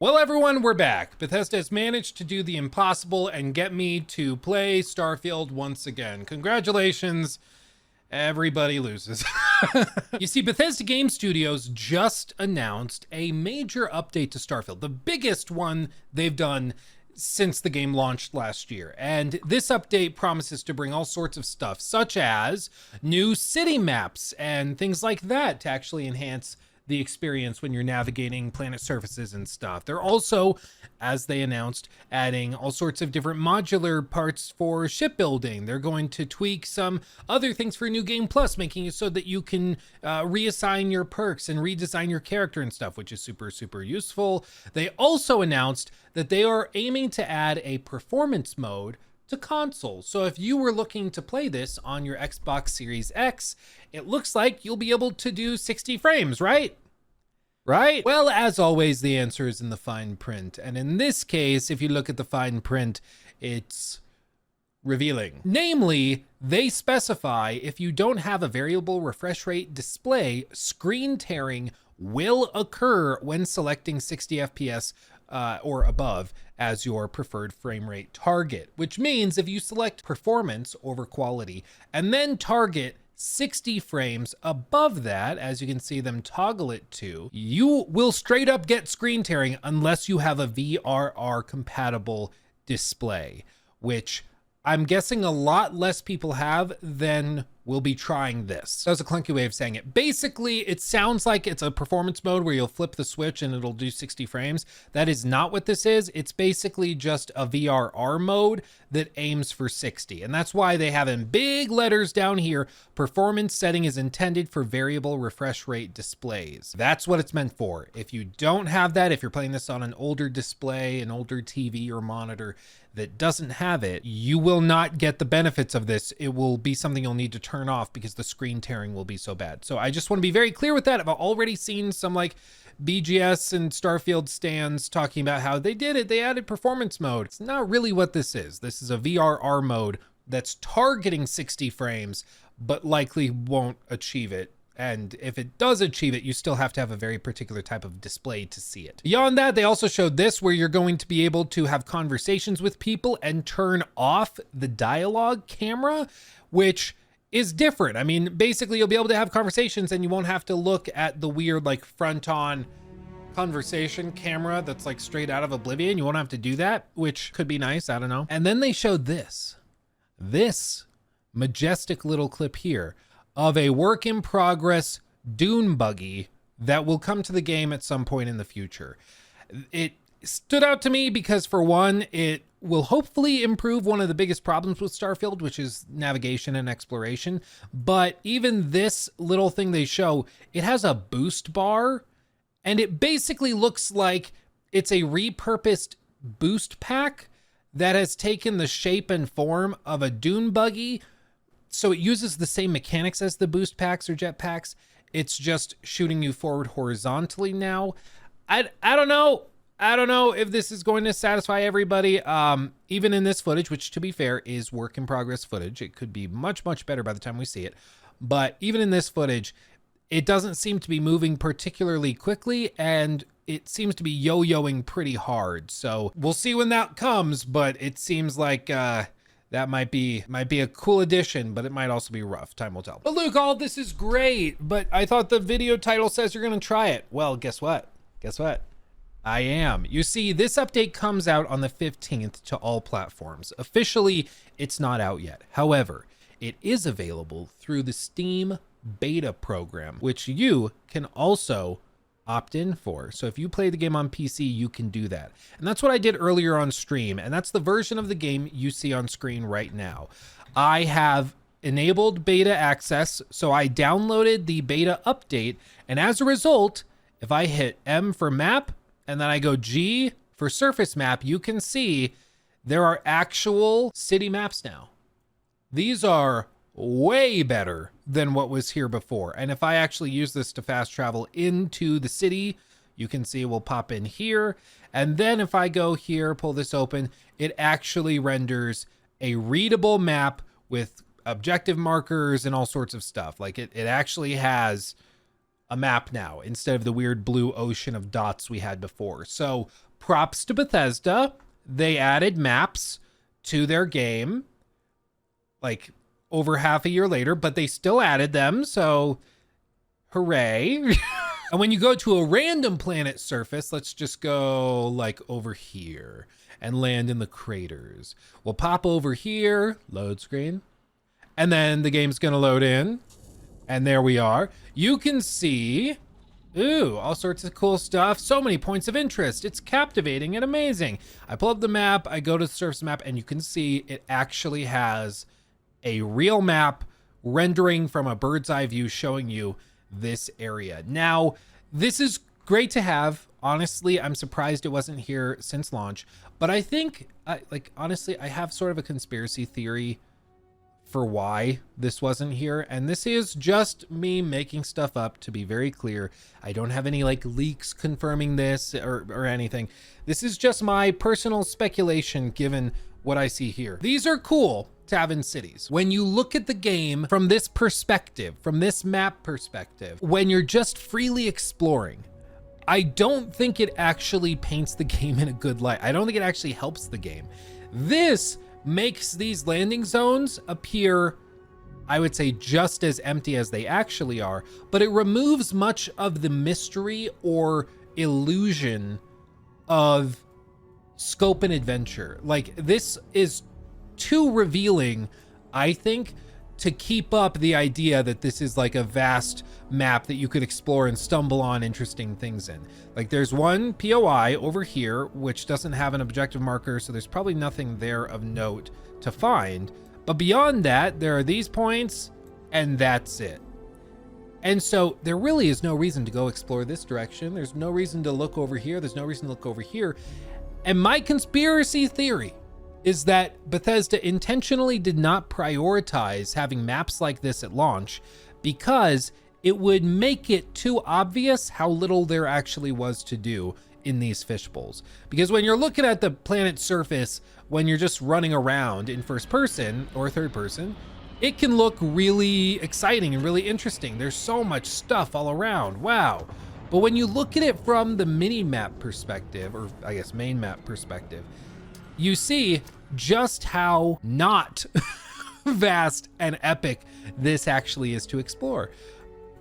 Well, everyone, we're back. Bethesda has managed to do the impossible and get me to play Starfield once again. Congratulations. Everybody loses. You see, Bethesda Game Studios just announced a major update to Starfield, the biggest one they've done since the game launched last year. And this update promises to bring all sorts of stuff, such as new city maps and things like that to actually enhance the experience when you're navigating planet surfaces and stuff. They're also, as they announced, adding all sorts of different modular parts for shipbuilding. They're going to tweak some other things for New Game Plus, making it so that you can reassign your perks and redesign your character and stuff, which is super, super useful. They also announced that they are aiming to add a performance mode to consoles. So if you were looking to play this on your Xbox Series X, it looks like you'll be able to do 60 frames, right? Right? Well, as always, the answer is in the fine print. And in this case, if you look at the fine print, it's revealing. Namely, they specify if you don't have a variable refresh rate display, screen tearing will occur when selecting 60 FPS or above as your preferred frame rate target, which means if you select performance over quality and then target 60 frames above that, as you can see them toggle it to, you will straight up get screen tearing unless you have a VRR compatible display, which I'm guessing a lot less people have than will be trying this. That was a clunky way of saying it. Basically, it sounds like it's a performance mode where you'll flip the switch and it'll do 60 frames. That is not what this is. It's basically just a VRR mode that aims for 60. And that's why they have in big letters down here, performance setting is intended for variable refresh rate displays. That's what it's meant for. If you don't have that, if you're playing this on an older display, an older TV or monitor that doesn't have it, you will not get the benefits of this. It will be something you'll need to turn off because the screen tearing will be so bad. So I just want to be very clear with that. I've already seen some like BGS and Starfield stands talking about how they did it. They added performance mode. It's not really what this is. This is a VRR mode that's targeting 60 frames, but likely won't achieve it. And if it does achieve it, you still have to have a very particular type of display to see it. Beyond that, they also showed this where you're going to be able to have conversations with people and turn off the dialogue camera, which is different. I mean, basically you'll be able to have conversations and you won't have to look at the weird like front on conversation camera that's like straight out of Oblivion. You won't have to do that, which could be nice. I don't know. And then they showed this majestic little clip here of a work in progress dune buggy that will come to the game at some point in the future. It stood out to me because, for one, it will hopefully improve one of the biggest problems with Starfield, which is navigation and exploration. But even this little thing they show, it has a boost bar, and it basically looks like it's a repurposed boost pack that has taken the shape and form of a dune buggy. So it uses the same mechanics as the boost packs or jet packs. It's just shooting you forward horizontally now. I don't know. I don't know if this is going to satisfy everybody. Even in this footage, which to be fair is work in progress footage. It could be much, much better by the time we see it. But even in this footage, it doesn't seem to be moving particularly quickly, and it seems to be yo-yoing pretty hard. So we'll see when that comes, but it seems like that might be a cool addition, but it might also be rough. Time will tell. But Luke, all this is great, but I thought the video title says you're going to try it. Well, guess what? Guess what? I am. You see, this update comes out on the 15th to all platforms. Officially, it's not out yet. However, it is available through the Steam beta program, which you can also opt in for. So if you play the game on PC, you can do that. And that's what I did earlier on stream. And that's the version of the game you see on screen right now. I have enabled beta access. So I downloaded the beta update. And as a result, if I hit M for map and then I go G for surface map, you can see there are actual city maps now. These are way better than what was here before. And if I actually use this to fast travel into the city, you can see we'll pop in here. And then if I go here, pull this open, it actually renders a readable map with objective markers and all sorts of stuff. Like it actually has a map now instead of the weird blue ocean of dots we had before. So props to Bethesda. They added maps to their game like over half a year later, but they still added them. So hooray. And when you go to a random planet surface, let's just go like over here and land in the craters. We'll pop over here, load screen, and then the game's gonna load in. And there we are. You can see, ooh, all sorts of cool stuff. So many points of interest. It's captivating and amazing. I pull up the map, I go to the surface map, and you can see it actually has a real map rendering from a bird's eye view showing you this area. Now, this is great to have. Honestly, I'm surprised it wasn't here since launch, but I think, honestly, I have sort of a conspiracy theory for why this wasn't here. And this is just me making stuff up, to be very clear. I don't have any like leaks confirming this or anything. This is just my personal speculation given what I see here. These are cool to have in cities. When you look at the game from this perspective, from this map perspective, when you're just freely exploring, I don't think it actually paints the game in a good light. I don't think it actually helps the game. This makes these landing zones appear, I would say, just as empty as they actually are, but it removes much of the mystery or illusion of scope and adventure. Like, this is too revealing, I think, to keep up the idea that this is like a vast map that you could explore and stumble on interesting things in. Like, there's one POI over here, which doesn't have an objective marker, so there's probably nothing there of note to find. But beyond that, there are these points, and that's it. And so there really is no reason to go explore this direction. There's no reason to look over here. There's no reason to look over here. And my conspiracy theory is that Bethesda intentionally did not prioritize having maps like this at launch because it would make it too obvious how little there actually was to do in these fishbowls. Because when you're looking at the planet's surface, when you're just running around in first person or third person, it can look really exciting and really interesting. There's so much stuff all around. Wow. But when you look at it from the mini map perspective, or I guess main map perspective, you see just how not vast and epic this actually is to explore.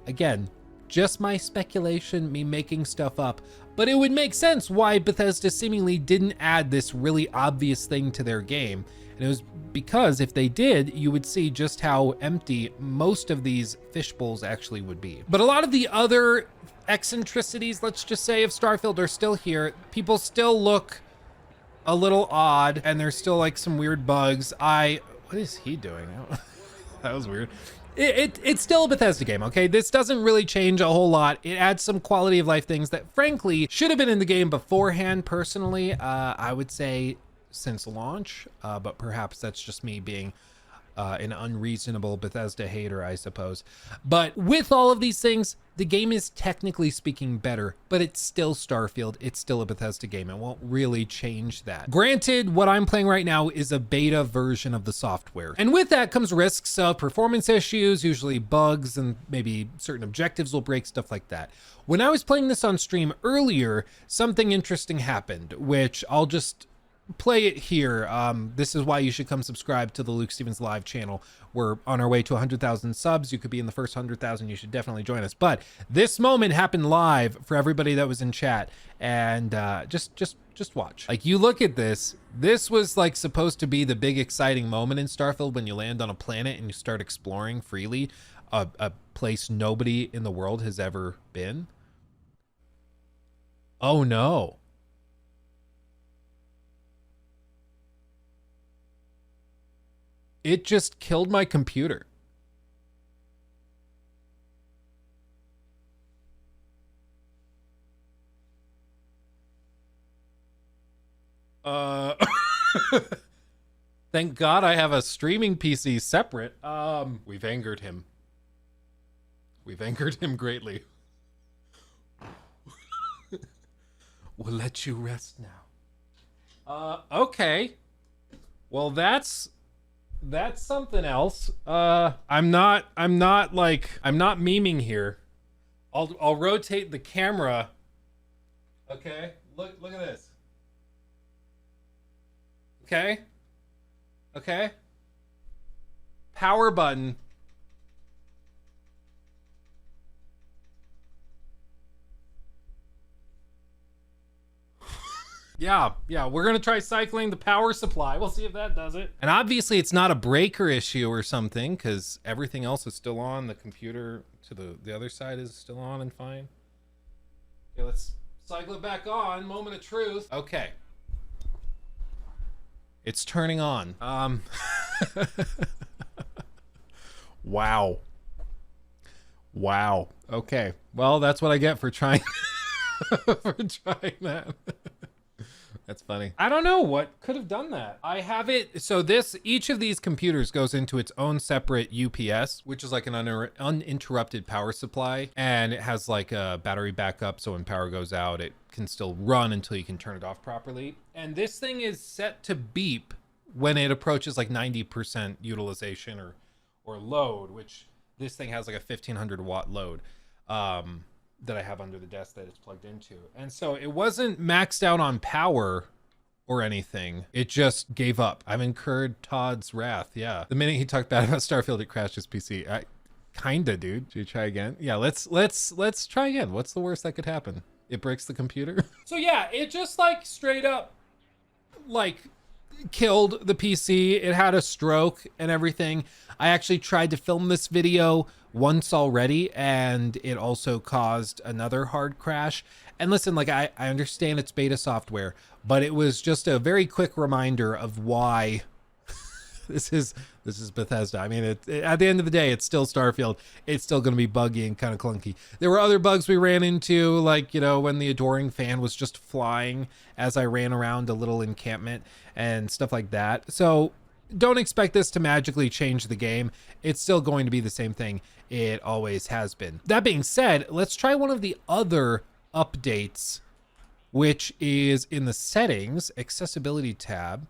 Again, just my speculation, me making stuff up, but it would make sense why Bethesda seemingly didn't add this really obvious thing to their game. And it was because if they did, you would see just how empty most of these fishbowls actually would be. But a lot of the other eccentricities, let's just say, of Starfield are still here. People still look a little odd, and there's still like some weird bugs. What is he doing? That was weird. It's still a Bethesda game, okay? This doesn't really change a whole lot. It adds some quality of life things that frankly should have been in the game beforehand. Personally, I would say since launch, but perhaps that's just me being an unreasonable Bethesda hater, I suppose. But with all of these things, the game is technically speaking better, but it's still Starfield. It's still a Bethesda game. It won't really change that. Granted, what I'm playing right now is a beta version of the software. And with that comes risks of performance issues, usually bugs, and maybe certain objectives will break, stuff like that. When I was playing this on stream earlier, something interesting happened, which I'll just play it here. This is why you should come subscribe to the Luke Stevens Live channel. We're on our way to 100,000 subs. You could be in the first 100,000. You should definitely join us. But this moment happened live for everybody that was in chat, and just watch. Like, you look at this. This was like supposed to be the big exciting moment in Starfield when you land on a planet and you start exploring freely, a place nobody in the world has ever been. Oh no. It just killed my computer. Thank God I have a streaming PC separate. We've angered him. We've angered him greatly. We'll let you rest now. Okay. Well, that's something else. I'm not memeing here. I'll rotate the camera. Okay, look at this. Okay. Okay. Power button. Yeah, we're gonna try cycling the power supply. We'll see if that does it. And obviously it's not a breaker issue or something, because everything else is still on. The computer to the other side is still on and fine. Okay, let's cycle it back on. Moment of truth. Okay. It's turning on. Wow. Wow. Okay. Well, that's what I get for trying for trying that. That's funny. I don't know what could have done that. I have it. So each of these computers goes into its own separate UPS, which is like an uninterrupted power supply. And it has like a battery backup. So when power goes out, it can still run until you can turn it off properly. And this thing is set to beep when it approaches like 90% utilization or load, which this thing has like a 1500 watt load. That I have under the desk that it's plugged into. And so it wasn't maxed out on power or anything. It just gave up. I've incurred Todd's wrath. Yeah. The minute he talked bad about Starfield, it crashed his PC. Kinda, dude. Should we try again? Yeah, let's try again. What's the worst that could happen? It breaks the computer? So yeah, it just like straight up like killed the PC. It had a stroke and everything. I actually tried to film this video once already, and it also caused another hard crash. And listen, like I understand it's beta software, but it was just a very quick reminder of why this is Bethesda. I mean, at the end of the day, it's still Starfield. It's still going to be buggy and kind of clunky. There were other bugs we ran into, like, you know, when the Adoring fan was just flying as I ran around a little encampment and stuff like that. So don't expect this to magically change the game. It's still going to be the same thing it always has been. That being said, let's try one of the other updates, which is in the settings, accessibility tab.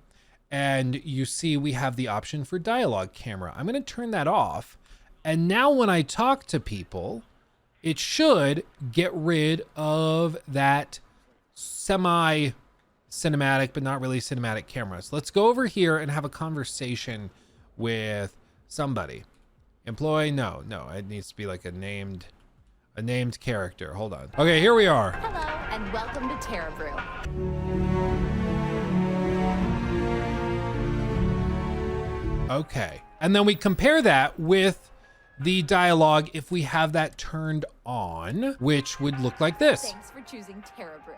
And you see we have the option for dialogue camera. I'm going to turn that off. And now when I talk to people, it should get rid of that semi-cinematic, but not really cinematic camera. So let's go over here and have a conversation with somebody. Employee, no, it needs to be like a named character. Hold on. Okay, here we are. Hello, and welcome to Terra Brew. Okay, and then we compare that with the dialogue if we have that turned on, which would look like this. Thanks for choosing Terra Brew.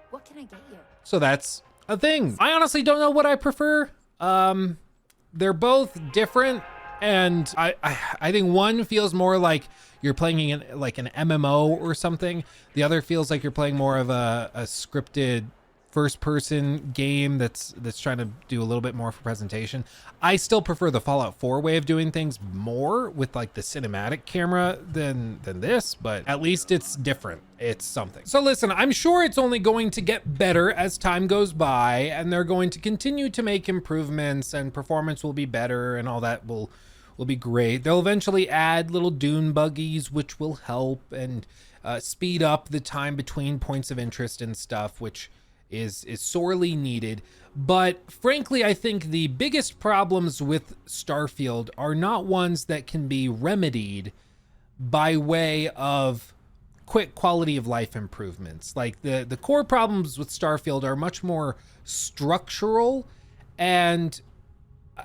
What can I get you? So that's a thing. I honestly don't know what I prefer. They're both different, and I think one feels more like you're playing in like an MMO or something. The other feels like you're playing more of a scripted first-person game that's trying to do a little bit more for presentation. I still prefer the Fallout 4 way of doing things more with like the cinematic camera than this, but at least it's different. It's something. So listen, I'm sure it's only going to get better as time goes by, and they're going to continue to make improvements, and performance will be better, and all that will be great. They'll eventually add little dune buggies, which will help and speed up the time between points of interest and stuff, which is sorely needed. But frankly, I think the biggest problems with Starfield are not ones that can be remedied by way of quick quality of life improvements. Like the core problems with Starfield are much more structural and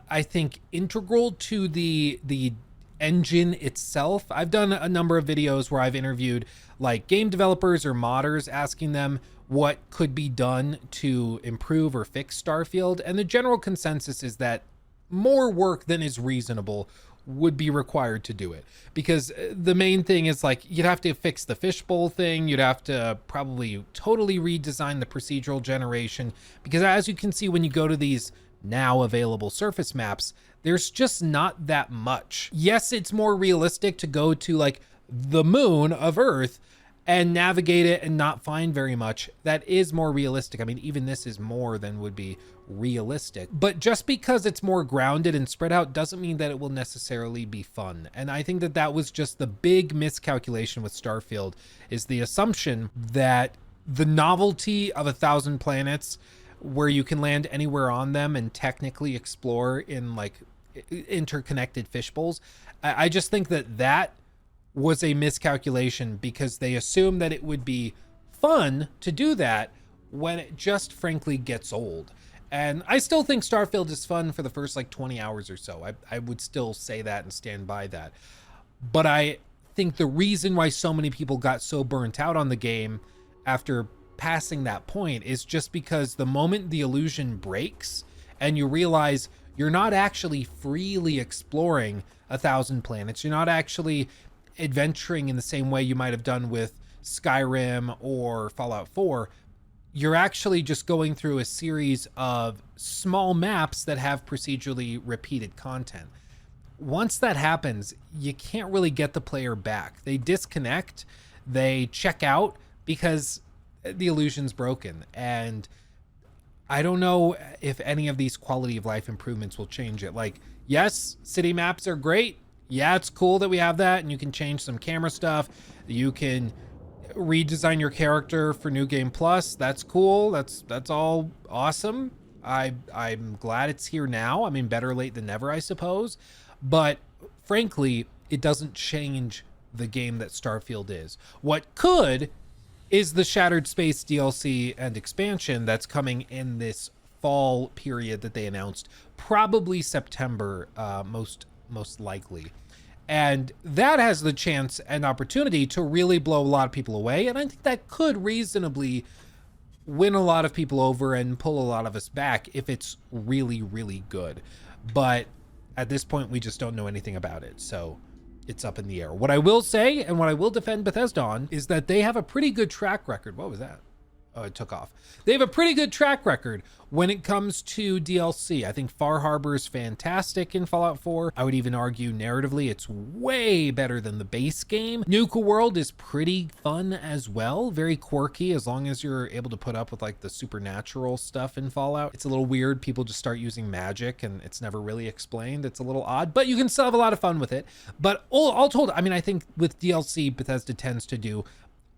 I think integral to the engine itself. I've done a number of videos where I've interviewed like game developers or modders, asking them what could be done to improve or fix Starfield. And the general consensus is that more work than is reasonable would be required to do it. Because the main thing is like, you'd have to fix the fishbowl thing. You'd have to probably totally redesign the procedural generation. Because as you can see, when you go to these now available surface maps, there's just not that much. Yes, it's more realistic to go to like the moon of Earth and navigate it and not find very much. That is more realistic. I mean, even this is more than would be realistic. But just because it's more grounded and spread out doesn't mean that it will necessarily be fun. And I think that that was just the big miscalculation with Starfield, is the assumption that the novelty of 1,000 planets where you can land anywhere on them and technically explore in like interconnected fishbowls. I just think that was a miscalculation because they assumed that it would be fun to do that when it just frankly gets old. And I still think Starfield is fun for the first like 20 hours or so. I would still say that and stand by that. But I think the reason why so many people got so burnt out on the game after passing that point is just because the moment the illusion breaks and you realize you're not actually freely exploring 1,000 planets, you're not actually adventuring in the same way you might have done with Skyrim or Fallout 4, you're actually just going through a series of small maps that have procedurally repeated content. Once that happens, you can't really get the player back. They disconnect, they check out because the illusion's broken. And I don't know if any of these quality of life improvements will change it. Like, yes, city maps are great. Yeah, it's cool that we have that, and you can change some camera stuff. You can redesign your character for New Game Plus. That's cool. That's all awesome. I'm glad it's here now. I mean, better late than never, I suppose. But frankly, it doesn't change the game that Starfield is. What could is the Shattered Space DLC and expansion that's coming in this fall period that they announced, probably September, most likely. And that has the chance and opportunity to really blow a lot of people away. And I think that could reasonably win a lot of people over and pull a lot of us back if it's really, really good. But at this point, we just don't know anything about it. So it's up in the air. What I will say, and what I will defend Bethesda on, is that they have a pretty good track record. What was that? Oh, it took off. They have a pretty good track record when it comes to DLC. I think Far Harbor is fantastic in Fallout 4. I would even argue narratively it's way better than the base game. Nuka World is pretty fun as well. Very quirky as long as you're able to put up with like the supernatural stuff in Fallout. It's a little weird. People just start using magic and it's never really explained. It's a little odd, but you can still have a lot of fun with it. But all told, I mean, I think with DLC, Bethesda tends to do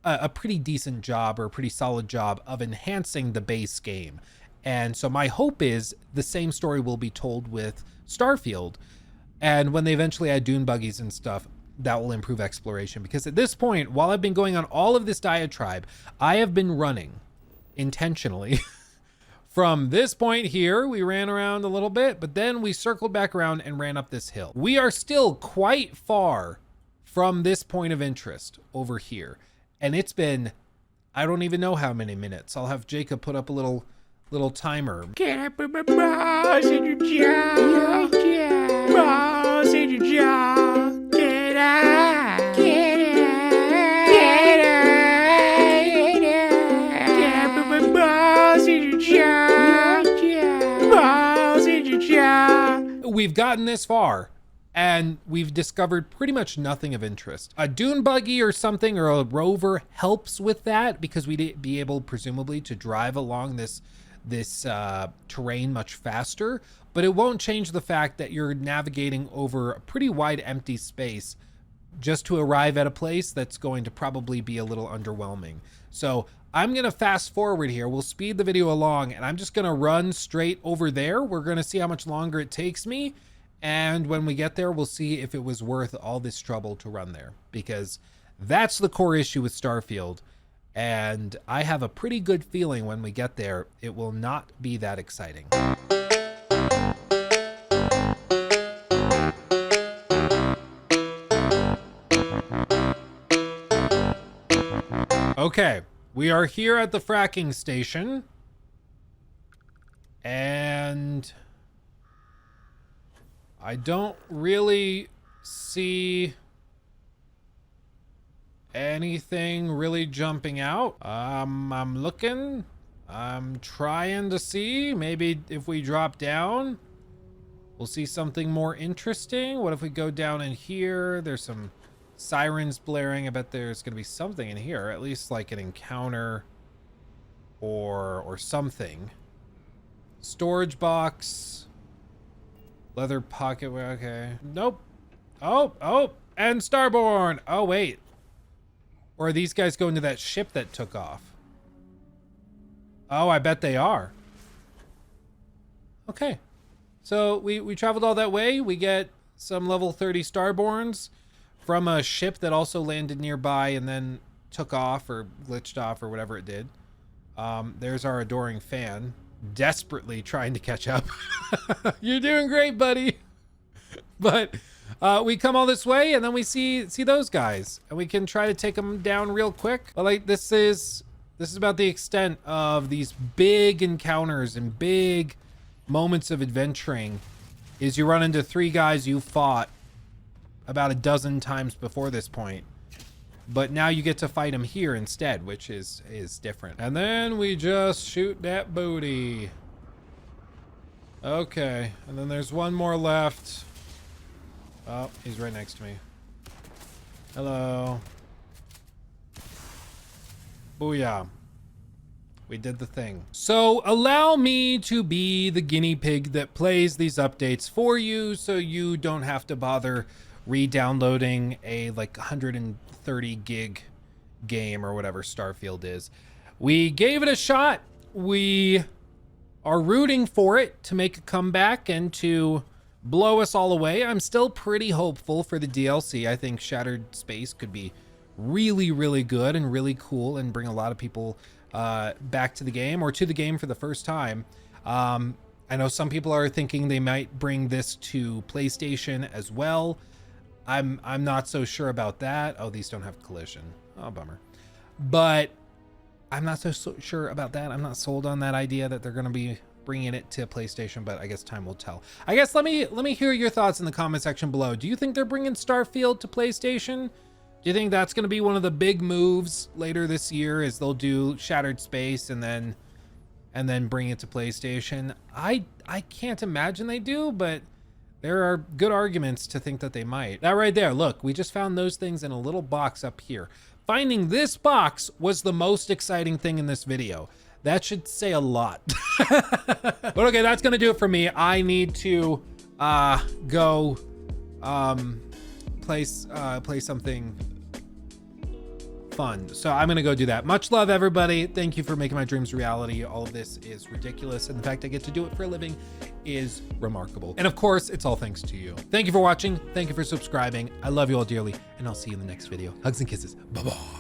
a pretty decent job or a pretty solid job of enhancing the base game. And so my hope is the same story will be told with Starfield. And when they eventually add dune buggies and stuff, that will improve exploration. Because at this point, while I've been going on all of this diatribe, I have been running intentionally from this point here. We ran around a little bit, but then we circled back around and ran up this hill. We are still quite far from this point of interest over here. And it's been, I don't even know how many minutes. I'll have Jacob put up a little timer. Get up with my balls in your jaw. Balls in your jaw. Get up. Get up. Get up. Get up with my balls in your jaw. Balls in your jaw. We've gotten this far. And we've discovered pretty much nothing of interest. A dune buggy or something or a rover helps with that because we'd be able presumably to drive along this terrain much faster, but it won't change the fact that you're navigating over a pretty wide empty space just to arrive at a place that's going to probably be a little underwhelming. So I'm gonna fast forward here. We'll speed the video along and I'm just gonna run straight over there. We're gonna see how much longer it takes me. And when we get there, we'll see if it was worth all this trouble to run there, because that's the core issue with Starfield. And I have a pretty good feeling when we get there, it will not be that exciting. Okay, we are here at the fracking station. And I don't really see anything really jumping out. I'm looking. I'm trying to see. Maybe if we drop down, we'll see something more interesting. What if we go down in here? There's some sirens blaring. I bet there's going to be something in here, at least like an encounter or something. Storage box. Leather pocket, okay. Nope. Oh, and Starborn. Oh, wait. Or are these guys going to that ship that took off? Oh, I bet they are. Okay. So we traveled all that way. We get some level 30 Starborns from a ship that also landed nearby and then took off or glitched off or whatever it did. There's our adoring fan, desperately trying to catch up. You're doing great, buddy. But we come all this way and then we see those guys and we can try to take them down real quick. But like this is about the extent of these big encounters and big moments of adventuring. Is you run into 3 guys you fought about a dozen times before this point, but now you get to fight them here instead, which is different. And then we just shoot that booty. Okay, and then there's one more left. Oh, he's right next to me. Hello. Booyah. We did the thing. So allow me to be the guinea pig that plays these updates for you so you don't have to bother re-downloading a like 130 gig game or whatever Starfield is. We gave it a shot. We are rooting for it to make a comeback and to blow us all away. I'm still pretty hopeful for the DLC. I think Shattered Space could be really, really good and really cool and bring a lot of people back to the game or to the game for the first time. I know some people are thinking they might bring this to PlayStation as well. I'm not so sure about that. Oh, these don't have collision. Oh, bummer. But I'm not so sure about that. I'm not sold on that idea that they're going to be bringing it to PlayStation, but I guess time will tell. I guess let me hear your thoughts in the comment section below. Do you think they're bringing Starfield to PlayStation? Do you think that's going to be one of the big moves later this year, is they'll do Shattered Space and then bring it to PlayStation? I can't imagine they do, but there are good arguments to think that they might. That right there, look, we just found those things in a little box up here. Finding this box was the most exciting thing in this video. That should say a lot. But okay, that's gonna do it for me. I need to go play something fun. So I'm gonna go do that. Much love, everybody. Thank you for making my dreams a reality. All of this is ridiculous, and the fact I get to do it for a living is remarkable. And of course, it's all thanks to you. Thank you for watching. Thank you for subscribing. I love you all dearly, and I'll see you in the next video. Hugs and kisses. Bye-bye.